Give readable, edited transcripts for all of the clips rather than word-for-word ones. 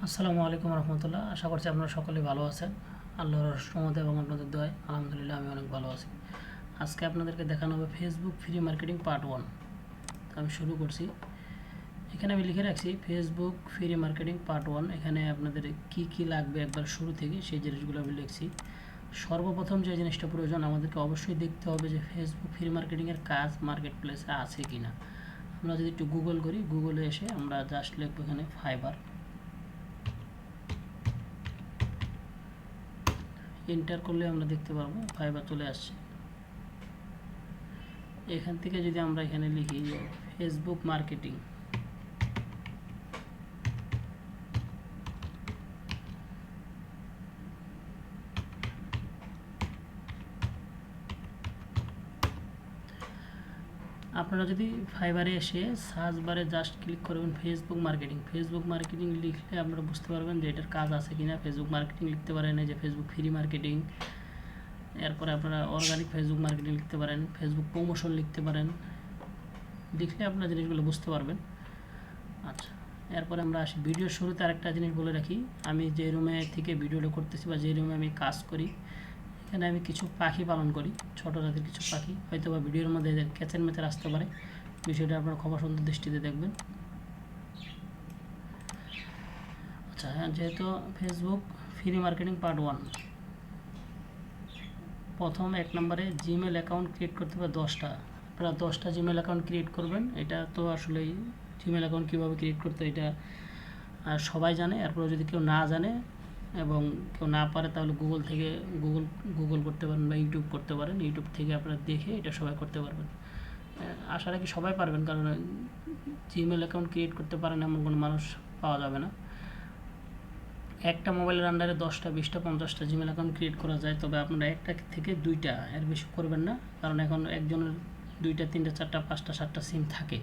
আসসালামু আলাইকুম রহমতুল্লাহ। আশা করছি আপনারা সকলেই ভালো আছেন। আল্লাহর রহমতে এবং আপনাদের দোয়ায় আলহামদুলিল্লাহ আমি অনেক ভালো আছি। আজকে আপনাদেরকে দেখানো হবে ফেসবুক ফ্রি মার্কেটিং পার্ট 1। আমি শুরু করছি। এখানে আমি লিখে রাখছি ফেসবুক ফ্রি মার্কেটিং পার্ট 1। এখানে আপনাদের কি কি লাগবে একবার শুরু থেকে সেই জিনিসগুলো আমি লিখছি। সর্বপ্রথম যে জিনিসটা প্রয়োজন, আমাদেরকে অবশ্যই দেখতে হবে যে ফেসবুক ফ্রি মার্কেটিংয়ের কাজ মার্কেট প্লেসে আছে কি না। আমরা যদি একটু গুগল করি, গুগলে এসে আমরা জাস্ট লিখব এখানে ফাইবার, এন্টার করলে আমরা দেখতে পারবো ফাইবার চলে আসছে। এখান থেকে যদি আমরা এখানে লিখি ফেসবুক মার্কেটিং, আপনারা যদি ফাইবারে এসে সার্চ বারে জাস্ট ক্লিক করবেন ফেসবুক মার্কেটিং, ফেসবুক মার্কেটিং লিখলে আপনারা বুঝতে পারবেন যে এটার কাজ আছে কিনা। ফেসবুক মার্কেটিং লিখতে পারেন, এই যে ফেসবুক ফ্রি মার্কেটিং। এরপরে আপনারা অর্গানিক ফেসবুক মার্কেটিং লিখতে পারেন, ফেসবুক প্রমোশন লিখতে পারেন। লিখলে আপনারা জিনিসগুলো বুঝতে পারবেন। আচ্ছা, এরপরে আমরা আসি ভিডিওর শুরুতে আরেকটা জিনিস বলে রাখি। আমি যে রুমে থেকে ভিডিওটা করতেছি বা যে রুমে আমি কাজ করি, এখানে আমি কিছু পাখি পালন করি, ছোট জাতের কিছু পাখি। হয়তো বা ভিডিওর মধ্যে ক্যাচের মেচের আসতে পারে, বিষয়টা আপনারা খুব সুন্দর দৃষ্টিতে দেখবেন। আচ্ছা, যেহেতু ফেসবুক ফ্রি মার্কেটিং পার্ট 1, প্রথম 1 নম্বরে জিমেল অ্যাকাউন্ট ক্রিয়েট করতে হবে 10টা। আপনারা 10টা জিমেল অ্যাকাউন্ট ক্রিয়েট করবেন। এটা তো আসলেই জিমেল অ্যাকাউন্ট কীভাবে ক্রিয়েট করতে এটা সবাই জানে। এরপরে যদি কেউ না জানে এবং কেউ না পারে, তাহলে গুগল থেকে গুগল করতে পারেন বা ইউটিউব করতে পারেন। ইউটিউব থেকে আপনারা দেখে এটা সবাই করতে পারবেন। আশা রাখি সবাই পারবেন, কারণ জিমেল অ্যাকাউন্ট ক্রিয়েট করতে পারেন এমন কোনো মানুষ পাওয়া যাবে না। একটা মোবাইলের আন্ডারে 10টা 20টা 50টা জিমেল অ্যাকাউন্ট ক্রিয়েট করা যায়, তবে আপনারা একটা থেকে 2টা, এর বেশি করবেন না। কারণ এখন একজনের 2টা 3টা 4টা 5টা 7টা সিম থাকে,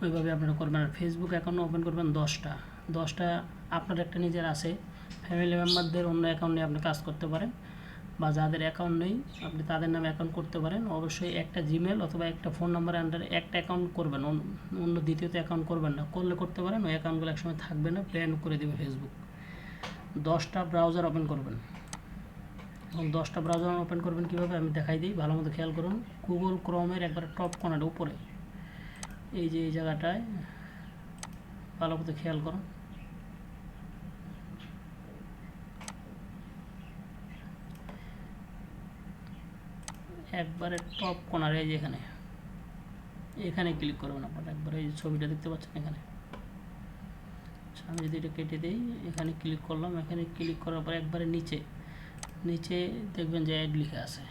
ওইভাবে আপনারা করবেন। আর ফেসবুক অ্যাকাউন্ট ওপেন করবেন 10টা। আপনার একটা নিজের আছে, ফ্যামিলি মেম্বারদের অন্য অ্যাকাউন্ট নিয়ে আপনি কাজ করতে পারেন, বা যাদের অ্যাকাউন্ট নেই আপনি তাদের নামে অ্যাকাউন্ট করতে পারেন। অবশ্যই একটা জিমেল অথবা একটা ফোন নাম্বারের আন্ডারে একটা অ্যাকাউন্ট করবেন, অন্য দ্বিতীয়তে অ্যাকাউন্ট করবেন না। করলে করতে পারেন, ওই অ্যাকাউন্টগুলো একসময় থাকবে না, ব্যান করে দেবে ফেসবুক। 10টা ব্রাউজার ওপেন করবেন, এবং 10টা ব্রাউজার ওপেন করবেন কীভাবে আমি দেখাই দিই, ভালো মতো খেয়াল করুন। গুগল ক্রোমের একবার টপ কর্নার উপরে এই যে এই জায়গাটায় ভালো মতো খেয়াল করুন। একবারে টপ কর্নারে এই যে এখানে ক্লিক করবেন আপনারা। একবার এই ছবিটা দেখতে পাচ্ছেন এখানে। আমি যদি এটা কেটে দিই, এখানে ক্লিক করলাম। এখানে ক্লিক করার পর একবারে নিচে দেখবেন যে অ্যাড লিখে আছে।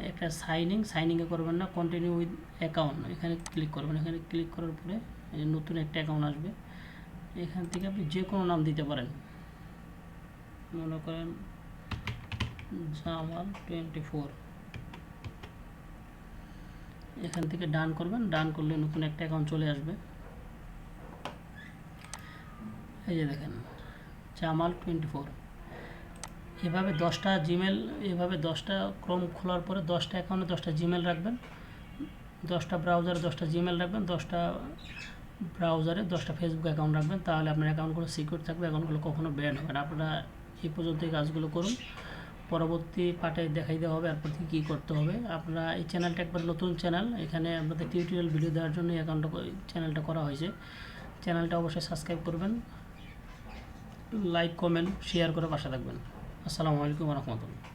একটা সাইনিংয়ে করবেন না, কন্টিনিউ উইথ অ্যাকাউন্ট, এখানে ক্লিক করবেন। এখানে ক্লিক করার পরে নতুন একটা অ্যাকাউন্ট আসবে। এখান থেকে আপনি যে কোনো নাম দিতে পারেন, মনে করেন জামাল 24। এখান থেকে ডান করবেন। ডান করলে নতুন একটা অ্যাকাউন্ট চলে আসবে। এই যে দেখেন জামাল 24। এভাবে 10টা জিমেল, এভাবে 10টা ক্রোম খোলার পরে 10টা অ্যাকাউন্টে 10টা জিমেল রাখবেন, 10টা ব্রাউজারে 10টা জিমেল রাখবেন, 10টা ব্রাউজারে 10টা ফেসবুক অ্যাকাউন্ট রাখবেন। তাহলে আপনার অ্যাকাউন্টগুলো সিকিউর থাকবে, অ্যাকাউন্টগুলো কখনো ব্যান হবে না। আপনারা এই পর্যন্ত এই কাজগুলো করুন, পরবর্তী পার্টে দেখাই দেওয়া হবে এরপর থেকে কী করতে হবে। আপনারা এই চ্যানেলটা একবার নতুন চ্যানেল, এখানে আপনাদের টিউটোরিয়াল ভিডিও দেওয়ার জন্য এই চ্যানেলটা করা হয়েছে। চ্যানেলটা অবশ্যই সাবস্ক্রাইব করবেন, লাইক কমেন্ট শেয়ার করে পাশে থাকবেন। আসসালামু আলাইকুম ওয়া রাহমাতুল্লাহ।